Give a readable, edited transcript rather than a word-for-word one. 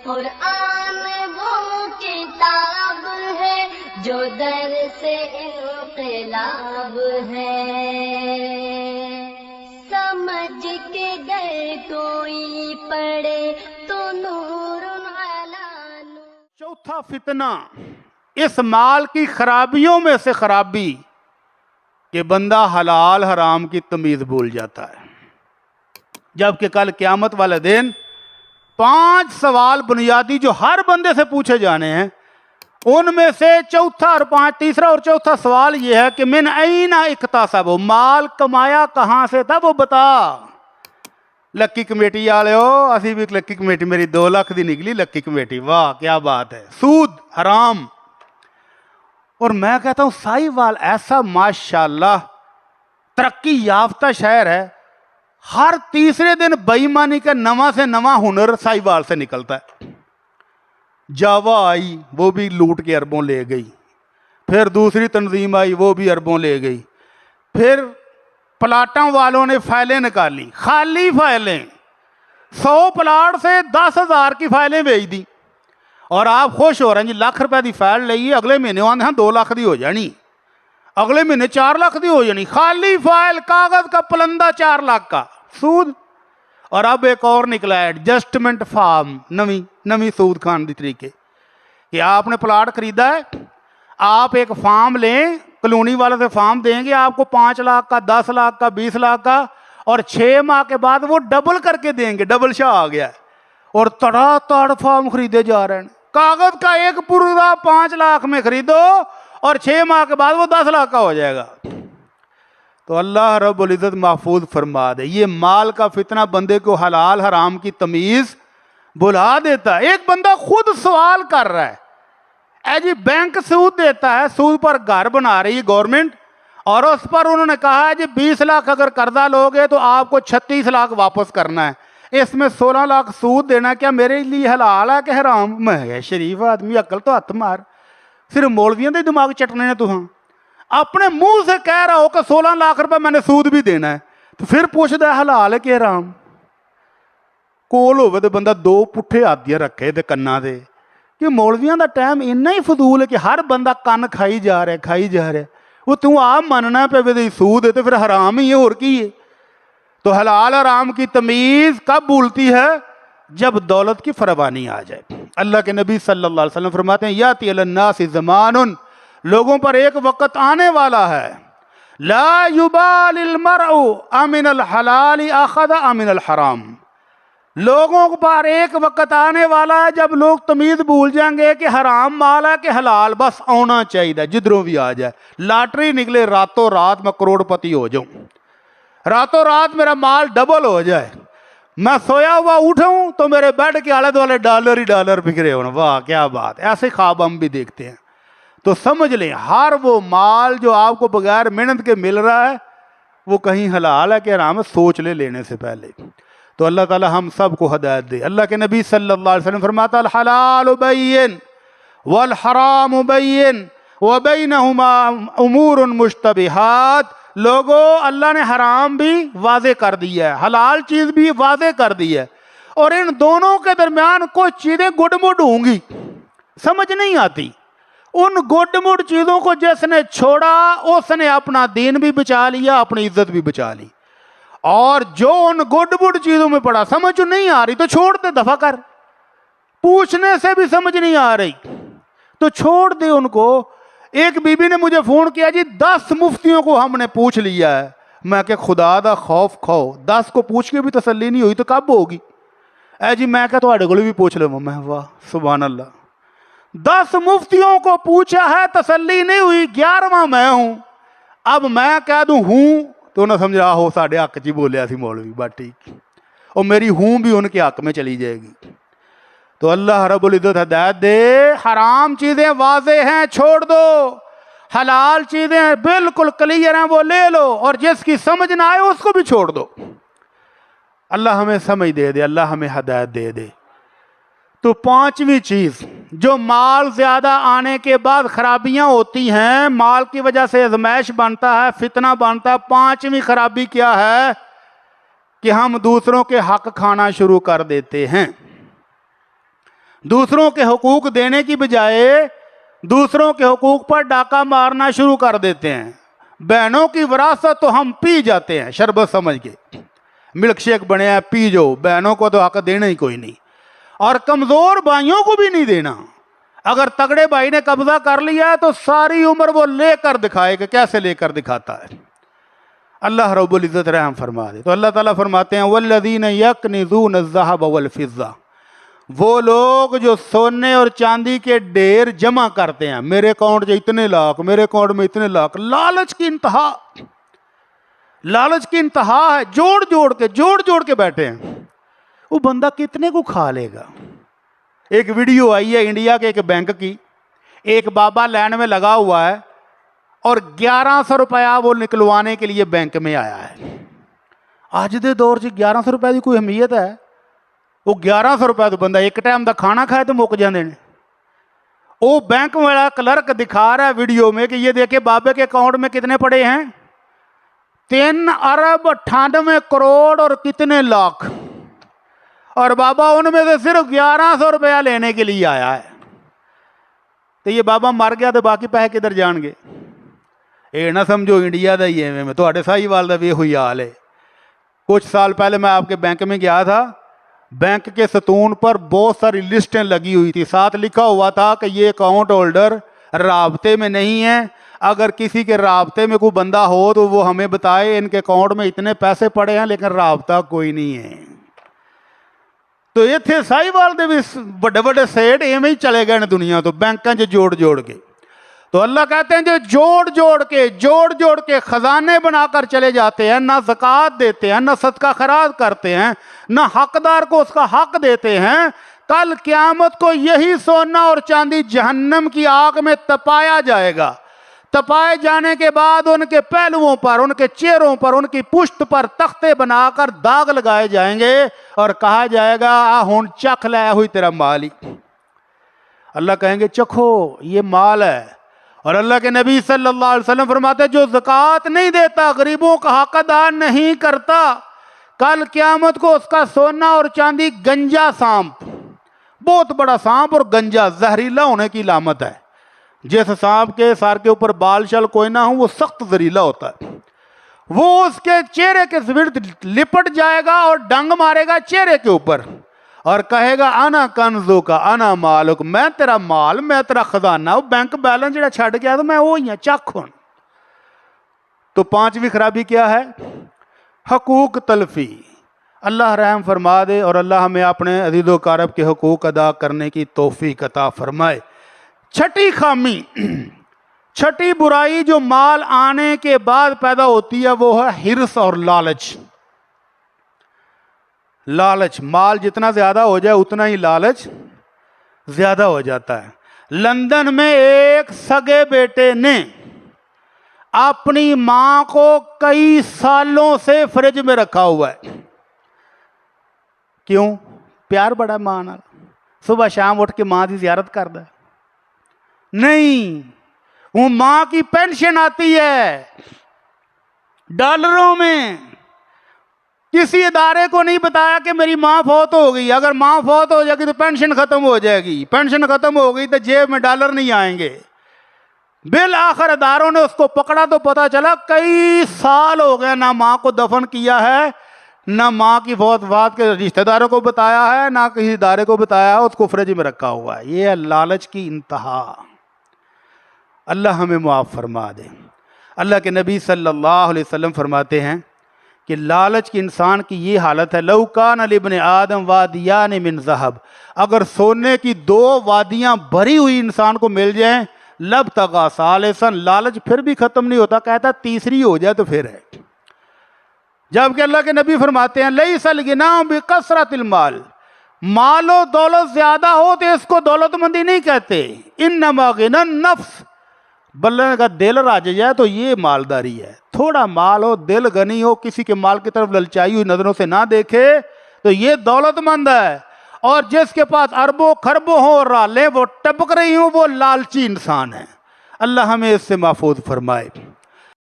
قرآن وہ کتاب ہے جو در سے انقلاب ہے، سمجھ کے گر کوئی پڑھے تو نور علی نور۔ چوتھا فتنہ اس مال کی خرابیوں میں سے خرابی کہ بندہ حلال حرام کی تمیز بھول جاتا ہے، جبکہ کل قیامت والے دن 5 سوال بنیادی جو ہر بندے سے پوچھے جانے ہیں، ان میں سے تیسرا اور چوتھا سوال یہ ہے کہ من این اکتسب، مال کمایا کہاں سے تھا وہ بتا۔ لکی کمیٹی والے ہو، اسی بھی لکی کمیٹی، میری 2 لاکھ دی نکلی لکی کمیٹی، واہ کیا بات ہے، سود حرام۔ اور میں کہتا ہوں ساہیوال ایسا ماشاءاللہ ترقی یافتہ شہر ہے، ہر تیسرے دن بے ایمانی کا نواں سے نواں ہنر ساہیوال سے نکلتا ہے۔ جاوا آئی وہ بھی لوٹ کے اربوں لے گئی، پھر دوسری تنظیم آئی وہ بھی اربوں لے گئی، پھر پلاٹوں والوں نے فائلیں نکالی، خالی فائلیں، 100 پلاٹ سے 10,000 کی فائلیں بیچ دی، اور آپ خوش ہو رہے ہیں جی ₹1,00,000 دی فائل لئیے، اگلے مہینے آنے ہاں 2 لاکھ دی ہو جانی، اگلے مہینے 4 لاکھ دی ہو جانی، خالی فائل، کاغذ کا پلندہ 4 لاکھ کا سود۔ اور اب ایک اور نکلا ہے ایڈجسٹمنٹ فارم، نویں سود خان دی طریقے کہ آپ نے پلاٹ خریدا ہے، آپ ایک فارم لیں، کلونی والے سے فارم دیں گے آپ کو 5 لاکھ کا، 10 لاکھ کا، 20 لاکھ کا، اور 6 ماہ کے بعد وہ ڈبل کر کے دیں گے، ڈبل شاہ آ گیا ہے، اور تڑا تڑ فارم خریدے جا رہے ہیں، کاغذ کا ایک پورا 5 لاکھ میں خریدو اور 6 ماہ کے بعد وہ 10 لاکھ کا ہو جائے گا۔ تو اللہ رب العزت محفوظ فرما دے، یہ مال کا فتنہ بندے کو حلال حرام کی تمیز بھلا دیتا ہے۔ ایک بندہ خود سوال کر رہا ہے، اے جی بینک سود دیتا ہے، سود پر گھر بنا رہی ہے گورنمنٹ، اور اس پر انہوں نے کہا ہے جی 20 لاکھ اگر قرضہ لوگے تو آپ کو 36 لاکھ واپس کرنا ہے، اس میں 16 لاکھ سود دینا، کیا میرے لیے حلال ہے کہ حرام؟ میں شریف آدمی، عقل تو ہاتھ مار، صرف مولویوں دے دماغ چٹنے نے، تو ہاں اپنے منہ سے کہہ رہا ہو کہ 16 لاکھ روپے میں نے سود بھی دینا ہے، تو پھر پوچھتا ہے حلال ہے کہ حرام؟ کول ہوئے تو بندہ 2 پٹھے آدیاں رکھے دے کنا دے، کہ مولویوں دا ٹائم اتنا ہی فضول ہے کہ ہر بندہ کن کھائی جا رہا ہے، وہ تو آپ مننا پہ بھی سود ہے تو پھر حرام ہی ہے، اور کی ہے؟ تو حلال حرام کی تمیز کب بھولتی ہے؟ جب دولت کی فراوانی آ جائے۔ اللہ کے نبی صلی اللہ علیہ وسلم فرماتے ہیں یاتی علی الناس زمان، لوگوں پر ایک وقت آنے والا ہے، لا یبال المرء امن الحلال اخذ امن الحرام، لوگوں پر ایک وقت آنے والا ہے جب لوگ تمیز بھول جائیں گے کہ حرام مال ہے کہ حلال، بس آنا چاہیے جدھروں بھی آ جائے، لاٹری نکلے راتوں رات میں کروڑ پتی ہو جاؤں، راتوں رات میرا مال ڈبل ہو جائے، میں سویا ہوا اٹھوں تو میرے بیڈ کے آلے دوالے ڈالر ہی ڈالر بکھرے ہونا، واہ کیا بات، ایسے خواب ہم بھی دیکھتے ہیں۔ تو سمجھ لیں ہر وہ مال جو آپ کو بغیر محنت کے مل رہا ہے وہ کہیں حلال ہے کہ حرام ہے، سوچ لے لینے سے پہلے۔ تو اللہ تعالی ہم سب کو ہدایت دے۔ اللہ کے نبی صلی اللہ علیہ وسلم فرماتا الحلال بین والحرام بین وبینہما امور مشتبہات، لوگو اللہ نے حرام بھی واضح کر دیا ہے، حلال چیز بھی واضح کر دی ہے، اور ان دونوں کے درمیان کچھ چیزیں گڈ مڈ ہوں گی، سمجھ نہیں آتی، ان گڈ مڈ چیزوں کو جس نے چھوڑا اس نے اپنا دین بھی بچا لیا، اپنی عزت بھی بچا لی، اور جو ان گڈ مڈ چیزوں میں پڑا سمجھ نہیں آ رہی تو چھوڑ دے، دفع کر، پوچھنے سے بھی سمجھ نہیں آ رہی تو چھوڑ دے ان کو۔ ایک بی بی نے مجھے فون کیا جی 10 مفتیوں کو ہم نے پوچھ لیا ہے، میں کہ خدا دا خوف کھاؤ، 10 کو پوچھ کے بھی تسلی نہیں ہوئی تو کب ہوگی؟ اے جی میں کہ تہاڈے کول بھی پوچھ لوں، میں واہ سبحان اللہ، 10 مفتیوں کو پوچھا ہے تسلی نہیں ہوئی، 11واں میں ہوں، اب میں کہہ دوں ہوں تو انہیں سمجھ رہا ہو ساڑھے حق جی بولیا سی مولوی، بات ٹھیک، اور میری ہوں بھی ان کے حق میں چلی جائے گی۔ تو اللہ رب العزت ہدایت دے، حرام چیزیں واضح ہیں چھوڑ دو، حلال چیزیں بالکل کلیئر ہیں وہ لے لو، اور جس کی سمجھ نہ آئے اس کو بھی چھوڑ دو۔ اللہ ہمیں سمجھ دے دے، اللہ ہمیں ہدایت دے دے۔ تو 5ویں چیز جو مال زیادہ آنے کے بعد خرابیاں ہوتی ہیں، مال کی وجہ سے ازمائش بنتا ہے، فتنہ بنتا ہے، 5ویں خرابی کیا ہے کہ ہم دوسروں کے حق کھانا شروع کر دیتے ہیں۔ दूसरों के हुकूक देने की बजाय दूसरों के हुकूक पर डाका मारना शुरू कर देते हैं। बहनों की विरासत तो हम पी जाते हैं शरबत समझ के, मिल्क शेक बने हैं पी जो, बहनों को तो हक देना ही कोई नहीं, और कमज़ोर भाइयों को भी नहीं देना। अगर तगड़े भाई ने कब्जा कर लिया है तो सारी उम्र वो लेकर दिखाएगा, कैसे लेकर दिखाता है। अल्लाह रब्बुल इज़्ज़त रहम फरमा दे। तो अल्लाह ताला फरमाते हैं वल्लज़ीन यकनिज़ून अज़्ज़हब वल फ़िज़्ज़ा, वो लोग जो सोने और चांदी के ढेर जमा करते हैं, मेरे अकाउंट में इतने लाख, मेरे अकाउंट में इतने लाख, लालच की इंतहा, लालच की इंतहा है, जोड़ जोड़ के बैठे हैं। वो बंदा कितने को खा लेगा। एक वीडियो आई है इंडिया के एक बैंक की, एक बाबा लाइन में लगा हुआ है और 1100 रुपया वो निकलवाने के लिए बैंक में आया है। आज के दौर से 1100 रुपये की कोई अहमियत है? वो 1100 रुपये तो बंदा एक टाइम का खाना खाए तो मुक जाते हैं। वो बैंक वाला क्लर्क दिखा रहा है वीडियो में कि ये देखे बाबे के अकाउंट में कितने पड़े हैं, 3 अरब 98 करोड़ और कितने लाख, और बाबा उनमें से सिर्फ 1100 रुपया लेने के लिए आया है। तो ये बाबा मर गया तो बाकी पैसे किधर जाएंगे? ये ना समझो इंडिया का ही है, में तो साहीवाल का भी हुई हाल है। कुछ साल पहले मैं आपके बैंक में गया था, बैंक के सतून पर बहुत सारी लिस्टें लगी हुई थी, साथ लिखा हुआ था कि ये अकाउंट होल्डर राब्ते में नहीं है, अगर किसी के राब्ते में कोई बंदा हो तो वो हमें बताए, इनके अकाउंट में इतने पैसे पड़े हैं लेकिन राब्ता कोई नहीं है। तो इतने साहीवाल के भी बड़े बड़े सेठ इवें ही चले गए दुनिया तो, बैंकों से जोड़ के। तो अल्लाह कहते हैं जो जोड़ जोड़ के खजाने बनाकर चले जाते हैं, ना ज़कात देते हैं, ना सदका खैरात करते हैं, ना हकदार को उसका हक देते हैं, कल क़यामत को यही सोना और चांदी जहन्नम की आग में तपाया जाएगा। तपाए जाने के बाद उनके पहलुओं पर, उनके चेहरों पर, उनकी पुष्ट पर तख्ते बनाकर दाग लगाए जाएंगे और कहा जाएगा आ हुण चख लाया हुई तेरा माल ही। अल्लाह कहेंगे चखो ये माल है। और अल्लाह के नबी सल्लल्लाहु अलैहि वसल्लम फरमाते जो ज़कात नहीं देता, गरीबों का हक अदा नहीं करता, कल क़यामत को उसका सोना और चांदी गंजा सांप, बहुत बड़ा सांप और गंजा जहरीला होने की लामत है। जिस सांप के सर के ऊपर बाल शल कोई ना हो वो सख्त जहरीला होता है, वो उसके चेहरे के विरुद्ध लिपट जाएगा और डंग मारेगा चेहरे के ऊपर और कहेगा आना कंजो का आना मालुक, मैं तेरा माल, मैं तेरा खजाना, वो बैंक बैलेंस जो छड़ गया तो मैं वो ही हाँ, चख हुण। तो 5वीं खराबी क्या है? हकूक तलफी। अल्लाह रहम फरमा दे और अल्लाह हमें अपने अज़ीज़ो कारब के हकूक अदा करने की तौफीक अता फरमाए। छठी खामी, छठी बुराई जो माल आने के बाद पैदा होती है वो है हिर्स और लालच। लालच, माल जितना ज्यादा हो जाए उतना ही लालच ज्यादा हो जाता है। लंदन में एक सगे बेटे ने अपनी मां को कई सालों से फ्रिज में रखा हुआ है। क्यों? प्यार बड़ा मां नाल, सुबह शाम उठ के मां की जियारत करता है। नहीं, वो मां की पेंशन आती है डॉलरों में। किसी इदारे को नहीं बताया कि मेरी मां फौत हो गई, अगर मां फौत हो जाएगी तो पेंशन खत्म हो जाएगी, पेंशन खत्म हो गई तो जेब में डॉलर नहीं आएंगे। बिल आखिर इदारों ने उसको पकड़ा तो पता चला कई साल हो गए ना मां को दफन किया है, ना मां की फौत के रिश्तेदारों को बताया है, ना किसी इदारे को बताया है, उसको फ्रिज में रखा हुआ है। ये है लालच की इंतहा। अल्लाह हमें मुआफ़ फरमा दे। अल्लाह के नबी सल्लल्लाहु अलैहि वसल्लम फरमाते हैं कि लालच की इंसान की ये हालत है, लौ कान लिब्ने आदम वादियान मिन ज़हब, अगर सोने की 2 वादियाँ भरी हुई इंसान को मिल जाएं, लब तगा सालिसन, लालच फिर भी ख़त्म नहीं होता, कहता तीसरी हो जाए तो फिर है। जबकि अल्लाह के नबी फरमाते हैं लैसल गिना बिकसरतिल माल, मालो दौलत ज़्यादा हो तो इसको दौलतमंदी नहीं कहते, इन्नमा गिना नफ्स, बल्ले का दिल राज जाए तो ये मालदारी है। थोड़ा माल हो, दिल गनी हो, किसी के माल की तरफ ललचाई हुई नजरों से ना देखे तो ये दौलतमंद है। और जिसके पास अरबों खरबों हो रालें वो टपक रही हो वो लालची इंसान है। अल्लाह हमें इससे महफूज फरमाए।